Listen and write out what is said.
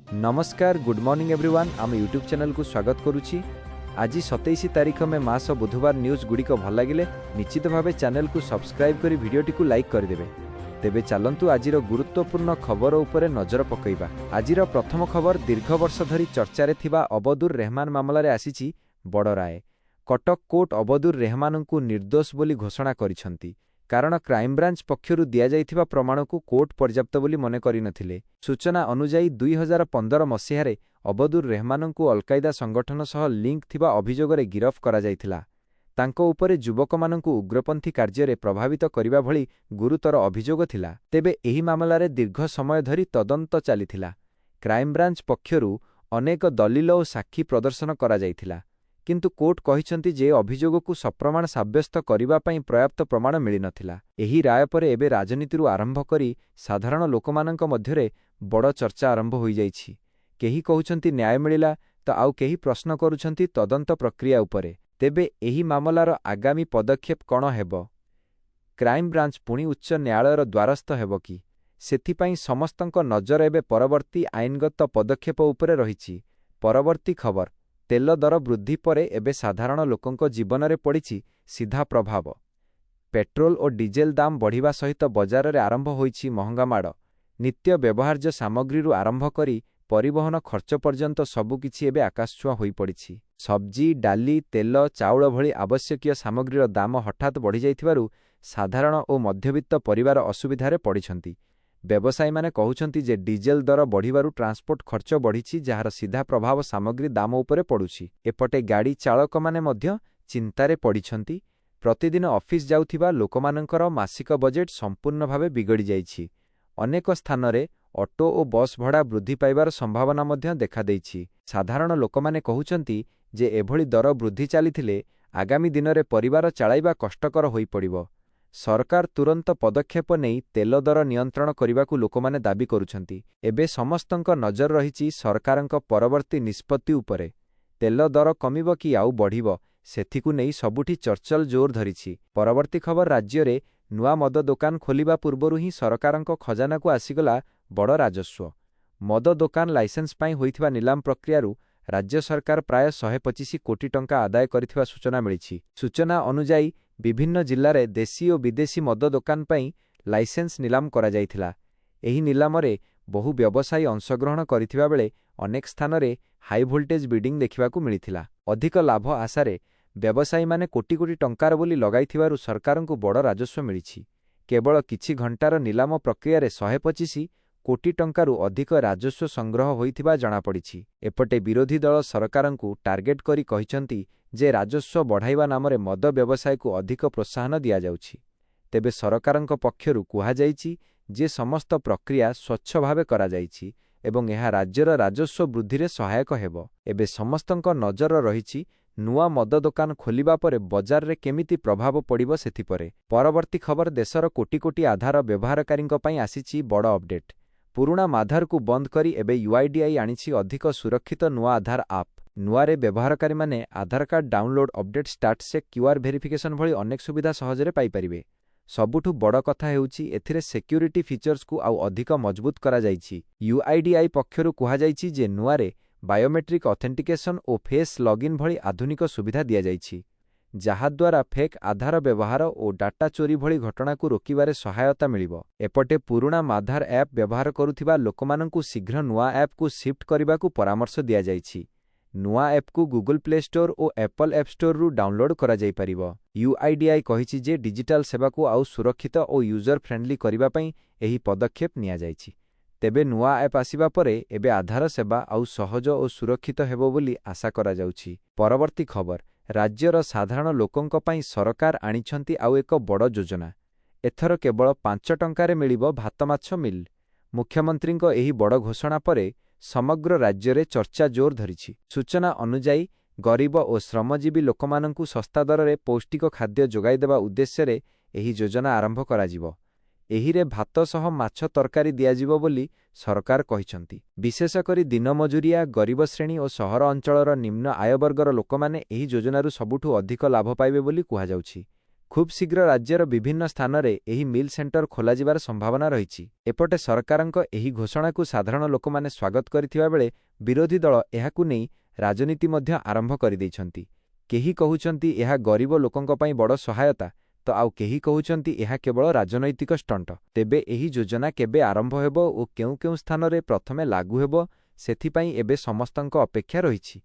नमस्कार good morning everyone आम YouTube channel को स्वागत करुच्ची। आज 27 तारीख में मास बुधवार न्यूज गुड़िक भल लगे निश्चित भाव चैनल को सब्सक्राइब कर वीडियोटी को लाइक करदेवे। तेबे चलंतु आजिर गुरुत्वपूर्ण खबर उपरे नजर पकईबा। आजिर प्रथम खबर दीर्घ वर्ष धरी चर्चारे थिबा अबदुर रहमान मामलारे आसीची बड़ राय। कटक कोर्ट अबदुर रहमान को निर्दोष बोली घोषणा करिसंती कारण क्राइमब्रांच पक्षरु दिया जाइथिबा प्रमाण को कोर्ट पर्याप्त बोली मने करि नथिले। सूचना अनुसार 2015 मसीहारे अबदुर रहमान को अलकायदा संगठन सह लिंक थिबा अभियोगरे गिरफ करा जाइथिला। तांको उपरे युवकमानंकु उग्रपंथी कार्य प्रभावित करिबा भली गुरुतर अभियोग थिला। तेबे एही मामलारे दीर्घ समय धरी तदंत चलिथिला। क्राइमब्रांच पक्षरु अनेक दलील और साक्षी प्रदर्शन करा जाइथिला, किंतु कोर्ट कहिसंती जे अभियोग को सप्रमाण साब्यस्त करिबा पई पर्याप्त प्रमाण मिली नथिला। एही राय परे एबे राजनीति आरंभ करी साधारण लोकमानंक मध्यरे बड़ चर्चा आरंभ होई जाइछि। केही कहउछंती न्याय मिलिला तो आउ केही प्रश्न करूछंती तदंत प्रक्रिया उपरे। तेबे एही मामलार आगामी पदक्षेप कण हेबो? क्राइमब्रांच पुणी उच्च न्यायालयर द्वारस्थ हेबो कि? सेथिपई समस्तंक नजर एबे परवर्ती आईनगत पदक्षेप उपरे रहिछि। परवर्ती खबर तेल दर वृद्धि परे एबे साधारण लोकंक जीवन में पड़िछि सीधा प्रभाव। पेट्रोल और डीजेल दाम बढ़िबा सहित बजार रे आरंभ होइछि महंगा माड़। नित्य व्यवहार्य सामग्री आरंभ करी परिवहन खर्च पर्यंत सबुकिछि एबे आकाशछुआ होई पड़िछि। सब्जी डाली तेल चाउल भली आवश्यकीय सामग्रीर दाम हठात बढ़ी जाइथिबारु साधारण और मध्यवित्त परिवार असुविधारे पड़िछंती। व्यवसायी माने कहउछंती जे डीजेल दर बढ़िबारु ट्रांसपोर्ट खर्च बढ़िछि, जार सीधा प्रभाव सामग्री दाम उपरे पड़ुछि। एपटे गाड़ी चालक माने मध्य चिंतारे पड़िछंती। प्रतिदिन ऑफिस जाउथिबा लोकमानंकर मासिक बजेट संपूर्ण भावे बिगड़ी जाइछि। अनेक स्थान रे ऑटो और बस भड़ा वृद्धि पाइबार संभावना मध्य देखा देइछि। साधारण लोकमाने कहउछंती जे एभली दर वृद्धि चलिथिले आगामी दिन रे परिवार चलाइबा कष्टकर होई पड़िबो। सरकार तुरंत पदक्षेप नहीं तेल दर नियंत्रण करने लोकमाने दाबी करुछंती। एबे समस्तंक नजर रहिछि सरकारंक परवर्ती निष्पत्ति उपरे। तेल दर कमिबो कि आउ बढ़िबो सेथिकु नहीं सबुठी चर्चल जोर धरिछि। परवर्ती खबर राज्य रे नुआ मद दुकान खोलिबा पूर्वरु ही सरकारंक खजाना को आसीगला बड़ राजस्व। मद दुकान लाइसेंस पाई होइथिबा निलाम प्रक्रियारु राज्य सरकार प्राय 125 कोटी टंका आदाय करिथिबा सूचना मिलिछि। सूचना अनुसार विभिन्न जिल्लारे देशी और विदेशी मद दुकान पाई लाइसेंस निलाम करा जाइथिला। एही निलामरे बहु व्यवसायी अंशग्रहण करिथिबा बेले अनेक स्थान रे हाई वोल्टेज बिडिंग देखिबाकू मिलिथिला। अधिक लाभ आशारे व्यवसायी माने कोटी कोटी टंकार बोली लगाइथिबारु सरकारंकु बड़ राजस्व मिलिछि। केवल किछि घंटार निलाम प्रक्रिया रे 125 कोटी टंकारु अधिक राजस्व संग्रह होइथिबा जणा पड़िछि। एपटे विरोधी दल सरकारंकु टार्गेट करी कहिसंती जे राजस्व बढ़ाइबा नामरे मद व्यवसाय को अधिक प्रोत्साहन दिया जाउछि। तेबे सरकारंक पक्षरु कुहा जाइछि जे समस्त प्रक्रिया स्वच्छ भावे करा जाइछि एवं एहा राज्यर राजस्व वृद्धि रे सहायक हेबो। एबे समस्तंक नजर रहिछि नुआ मद दुकान खोलिबा परे बजार रे केमिति प्रभाव पड़िबो सेथिपरे। परवर्ती खबर देशर कोटी कोटी आधार व्यवहारकारींक पई आसीछि बड़ अपडेट। पुराणा माधार को बंद करी एबे यूआईडीआई आनिछि अधिक सुरक्षित नुआ आधार आप। नुआरे व्यवहारकारी माने आधार कार्ड डाउनलोड अपडेट स्टार्ट से क्यूआर वेरिफिकेशन भली अनेक सुविधा सहजरे पाई परिबे। सबुठु बड़ कथा हेउछि एथिरे सिक्योरिटी फीचर्स को आउ अधिक मजबूत करा जाइछि। यूआईडीआई पक्षरु कुहा जाइछि जे नुआरे बायोमेट्रिक ऑथेंटिकेशन और फेस लॉगिन भली आधुनिक सुविधा दिया जाइछि, जहा द्वारा फेक आधार व्यवहार और डाटा चोरी भली घटना को रोकिबारे सहायता मिलिबो। एपटे पुराणा माधार ऐप व्यवहार करुथिबा लोकमानंकु शीघ्र नुआ ऐप को शिफ्ट करिबाकू परामर्श दिया जाइछि। नुआ ऐप को गूगल प्ले स्टोर और एप्पल ऐप स्टोर रु डाउनलोड करा जाई परिबो। यूआईडीआई कहिछि जे डिजिटल सेवा को आउ सुरक्षित और यूजर फ्रेंडली करिबा पई एही पदक्षेप निया जाइछि। तेबे नुआ ऐप आसीबा परे एबे आधार सेवा आउ सहज और सुरक्षित हेबो बोली आशा करा जाउछि। परवर्ती खबर राज्यर साधारण लोकंक पई सरकार आनिछंती आउ एक बड़ योजना। एथर केवल 5 टंकारे मिलिबो भात माछ मिल। मुख्यमंत्रींक एही बड़ घोषणा परे समग्र राज्य रे चर्चा जोर धरिछि। सूचना अनुसार गरीब और श्रमजीवी लोकमानंकु सस्ता दर रे पौष्टिक खाद्य जोगाई देबा उद्देश्य रे एही योजना आरंभ कराजिबो। एहिरे भात सह माछ तरकारी दियाजिबो बोली सरकार कहिसंती। विशेष करी दिन मजुरिया गरीब श्रेणी और सहर अंचलर निम्न आय वर्गर लोकमाने एही योजनारु सबुठु अधिक लाभ पाइबे बोली कुहा जाउछि। ଖୁବ୍ ଶୀଘ୍ର ରାଜ୍ୟର ବିଭିନ୍ନ ସ୍ଥାନରେ ଏହି ମିଲ୍ ସେଣ୍ଟର ଖୋଲାଯିବାର ସମ୍ଭାବନା ରହିଛି। ଏପଟେ ସରକାରଙ୍କ ଏହି ଘୋଷଣାକୁ ସାଧାରଣ ଲୋକମାନେ ସ୍ୱାଗତ କରିଥିବା ବେଳେ ବିରୋଧୀ ଦଳ ଏହାକୁ ନେଇ ରାଜନୀତି ମଧ୍ୟ ଆରମ୍ଭ କରିଦେଇଛନ୍ତି। କେହି କହୁଛନ୍ତି ଏହା ଗରିବ ଲୋକଙ୍କ ପାଇଁ ବଡ଼ ସହାୟତା, ତ ଆଉ କେହି କହୁଛନ୍ତି ଏହା କେବଳ ରାଜନୈତିକ ଷ୍ଟଣ୍ଟ। ତେବେ ଏହି ଯୋଜନା କେବେ ଆରମ୍ଭ ହେବ ଓ କେଉଁ କେଉଁ ସ୍ଥାନରେ ପ୍ରଥମେ ଲାଗୁ ହେବ, ସେଥିପାଇଁ ଏବେ ସମସ୍ତଙ୍କ ଅପେକ୍ଷା ରହିଛି।